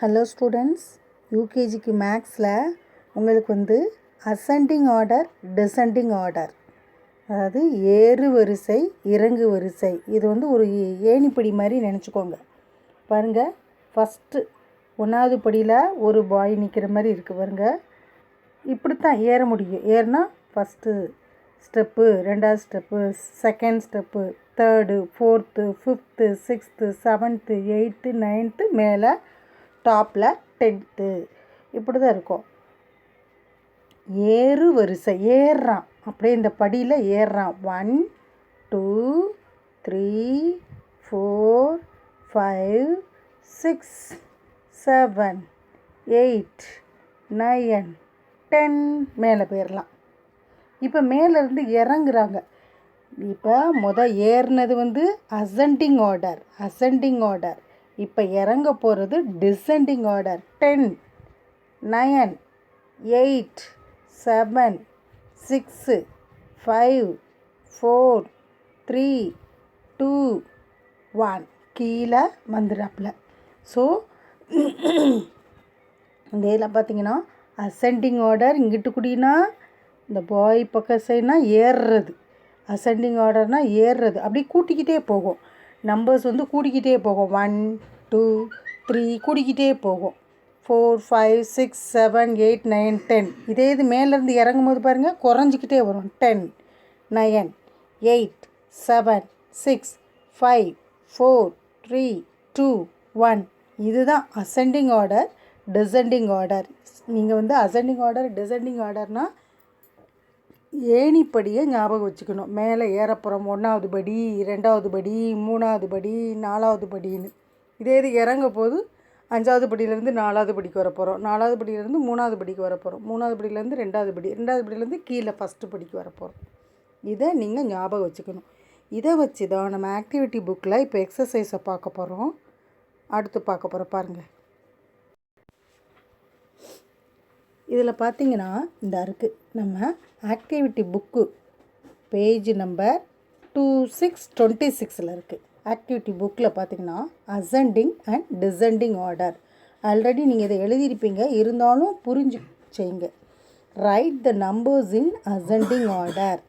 Hello students, யூகேஜிக்கு மேக்ஸில் உங்களுக்கு ascending order descending order, அதாவது ஏறு வரிசை இறங்கு வரிசை, இது ஒரு ஏணிப்படி மாதிரி நினச்சிக்கோங்க. பாருங்கள், ஃபஸ்ட்டு 1வது படியில் ஒரு பாய் நிற்கிற மாதிரி இருக்குது பாருங்கள். இப்படித்தான் ஏற முடியும். ஏறினா ஃபஸ்ட்டு ஸ்டெப்பு, 2வது step, second step, 3rd, 4th, 5th, 6th, 7th, 8th, 9th, மேலே டாப்பில் 10th, இப்படி தான் இருக்கும். ஏறு வரிசை, ஏறுறான், அப்படியே இந்த படியில் ஏறுறான். 1 2 3 4 5 6 7 8 9 10, மேலே போயிடலாம். இப்போ மேலேருந்து இறங்குறாங்க. இப்போ ஏறினது அசெண்டிங் ஆர்டர். இப்போ இறங்க போகிறது டிசெண்டிங் ஆர்டர். 10 9 8 7 6 5 4 3 2 1 கீழே வந்துடுறாப்புல. ஸோ இதில் பார்த்தீங்கன்னா அசெண்டிங் ஆர்டர் இங்கிட்டு கூடினா இந்த பாய் பக்கம் சைடுனா ஏறுறது, அசெண்டிங் ஆர்டர்னால் ஏறுறது. அப்படியே கூட்டிக்கிட்டே போகும். நம்பர்ஸ் கூடிக்கிட்டே போகும். 1 2 3 கூடிக்கிட்டே போகும். 4 5 6 7 8 9 10. இதே இது மேலேருந்து இறங்கும் போது பாருங்கள், குறைஞ்சிக்கிட்டே வரும். 10 9 8 7 6 5 4 3 2 1. இதுதான் அசெண்டிங் ஆர்டர் டிசெண்டிங் ஆர்டர். நீங்கள் அசெண்டிங் ஆர்டர் டிசெண்டிங் ஆர்டர்னால் ஏணிப்படியை ஞாபகம் வச்சுக்கணும். மேலே ஏறப்புறம் 1வது படி, 2வது படி, 3வது படி, 4வது படின்னு. இதே இது இறங்க போது 5வது படியிலேருந்து 4வது படிக்கு வரப்போகிறோம், 4வது படியிலேருந்து 3வது படிக்கு வரப்போகிறோம், 3வது படியிலேருந்து 2வது படி, 2வது படியிலேருந்து கீழே ஃபஸ்ட்டு படிக்கு வரப்போகிறோம். இதை நீங்கள் ஞாபகம் வச்சுக்கணும். இதை வச்சு தான் நம்ம ஆக்டிவிட்டி புக்கில் இப்போ எக்ஸசைஸை பார்க்க போகிறோம். அடுத்து பார்க்க போகிறோம் பாருங்கள். இதில் பார்த்தீங்கன்னா இந்த இருக்குது நம்ம ஆக்டிவிட்டி புக்கு பேஜ் நம்பர் 2626 இருக்குது. ஆக்டிவிட்டி புக்கில் பார்த்தீங்கன்னா ascending and descending order. Already நீங்கள் இதை எழுதியிருப்பீங்க, இருந்தாலும் புரிஞ்சு செய்யுங்க. Right the numbers in ascending order.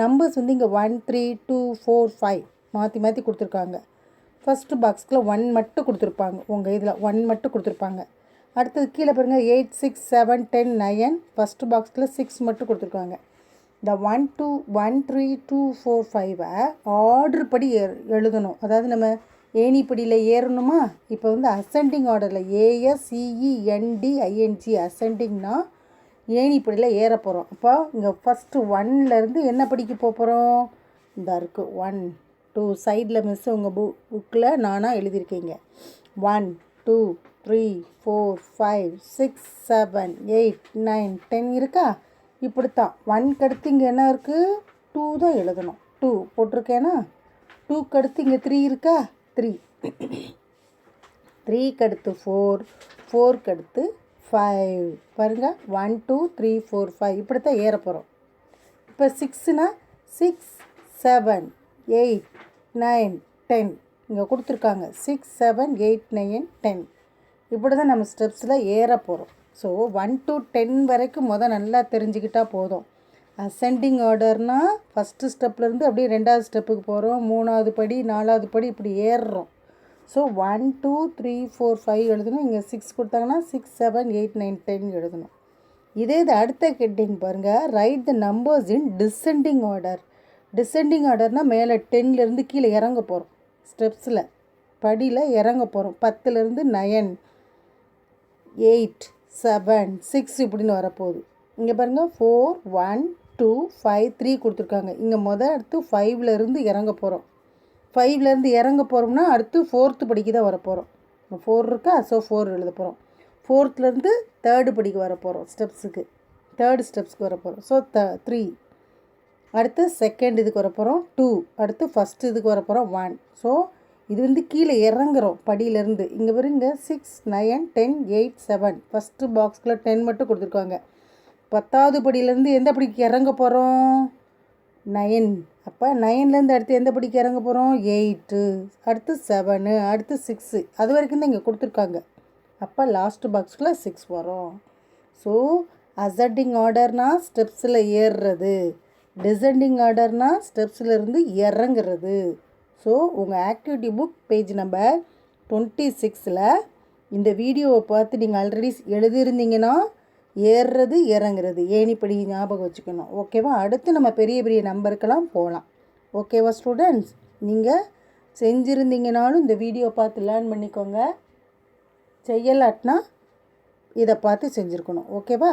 Numbers இங்கே 1 3 2 4 5 மாற்றி கொடுத்துருக்காங்க. ஃபஸ்ட்டு பாக்ஸில் 1 மட்டும் கொடுத்துருப்பாங்க. உங்கள் இதில் 1 மட்டும் கொடுத்துருப்பாங்க. அடுத்தது கீழே பாருங்கள் 8 6 7 10 9. ஃபஸ்ட்டு பாக்ஸில் 6 மட்டும் கொடுத்துருக்காங்க. இந்த 1 2 1 3 2 4 5 ஆர்டர் படி எழுதணும். அதாவது நம்ம ஏணிப்படியில் ஏறணுமா. இப்போ அசெண்டிங் ஆர்டரில் ASCENDING அசெண்டிங்னா ஏணிப்படியில் ஏற போகிறோம். அப்போ இங்கே ஃபஸ்ட்டு 1லேருந்து என்ன படிக்க போகிறோம்? இந்த இருக்குது 1 2 சைடில் மிஸ் உங்கள் புக்கில் நானாக எழுதியிருக்கீங்க. 1 2 3 4 5 6 7 8 9 10 இருக்கா? இப்படித்தான் 1க்கு அடுத்து இங்கே என்ன இருக்குது? 2 தான் எழுதணும். 2 போட்டிருக்கேனா? 2க்கு அடுத்து இங்கே 3 இருக்கா? 3 3க்கு அடுத்து 4 4க்கு அடுத்து 5. பாருங்கள் 1 2 3 4 5 இப்படித்தான் ஏற போகிறோம். இப்போ 6னா 6 7 8 9 10 இங்கே கொடுத்துருக்காங்க. 6 7 8 9 10 இப்படி தான் நம்ம ஸ்டெப்ஸில் ஏற போகிறோம். ஸோ 1 to 10 வரைக்கும் நல்லா தெரிஞ்சுக்கிட்டால் போதும். அசெண்டிங் ஆர்டர்னால் ஃபஸ்ட்டு ஸ்டெப்லேருந்து அப்படியே 2வது ஸ்டெப்புக்கு போகிறோம், 3வது படி 4வது படி இப்படி ஏறுறோம். ஸோ 1 2 3 4 5 எழுதணும். இங்கே 6 கொடுத்தாங்கன்னா 6 7 8 9 10 எழுதணும். இதே இது அடுத்த ஹெட்டிங் பாருங்கள், write the numbers in descending order. Descending ஆர்டர்னால் மேலே 10லேருந்து கீழே இறங்க போகிறோம். ஸ்டெப்ஸில் படியில் இறங்க போகிறோம். 10லேருந்து 9 8 7 6 இப்படின்னு வரப்போகுது. இங்கே பாருங்கள் 4 1 2 5 3 கொடுத்துருக்காங்க. இங்கே அடுத்து 5லேருந்து இறங்க போகிறோம். 5லேருந்து இறங்க போகிறோம்னா அடுத்து 4th படிக்கு தான் வரப்போகிறோம். 4 இருக்கா? ஸோ 4 எழுத போகிறோம். 4th-லேருந்து 3rd படிக்கு வரப்போகிறோம். ஸ்டெப்ஸுக்கு 3rd ஸ்டெப்ஸ்க்கு வரப்போகிறோம். ஸோ 3. அடுத்து செகண்ட் இதுக்கு வரப்போகிறோம் 2. அடுத்து ஃபஸ்ட்டு இதுக்கு வரப்போகிறோம் 1. ஸோ இது கீழே இறங்குறோம் படியிலேருந்து. இங்கே பாருங்க 6 9 10 8 7. ஃபஸ்ட்டு பாக்ஸில் 10 மட்டும் கொடுத்துருக்காங்க. 10வது படியிலேருந்து எந்த படிக்கு இறங்க போகிறோம்? 9 அப்போ 9லேருந்து அடுத்து எந்த படிக்கு இறங்க போகிறோம்? 8, அடுத்து 7, அடுத்து 6, அது வரைக்கும் தான் இங்கே கொடுத்துருக்காங்க. அப்போ லாஸ்ட் பாக்ஸில் 6 வரும். ஸோ அசெண்டிங் ஆர்டர்னால் ஸ்டெப்ஸில் ஏறுறது, டிசெண்டிங் ஆர்டர்னால் ஸ்டெப்ஸில் இருந்து இறங்குறது. ஸோ உங்கள் ஆக்டிவிட்டி புக் பேஜ் நம்பர் 26ல் இந்த வீடியோவை பார்த்து நீங்கள் ஆல்ரெடி எழுதியிருந்தீங்கன்னா ஏறுறது இறங்குறது ஏணிப்படி ஞாபகம் வச்சுக்கணும். ஓகேவா? அடுத்து நம்ம பெரிய பெரிய நம்பருக்கெல்லாம் போகலாம். ஓகேவா ஸ்டூடெண்ட்ஸ்? நீங்கள் செஞ்சுருந்தீங்கனாலும் இந்த வீடியோ பார்த்து லேர்ன் பண்ணிக்கோங்க. செய்யலாட்டினா இதை பார்த்து செஞ்சுருக்கணும். ஓகேவா?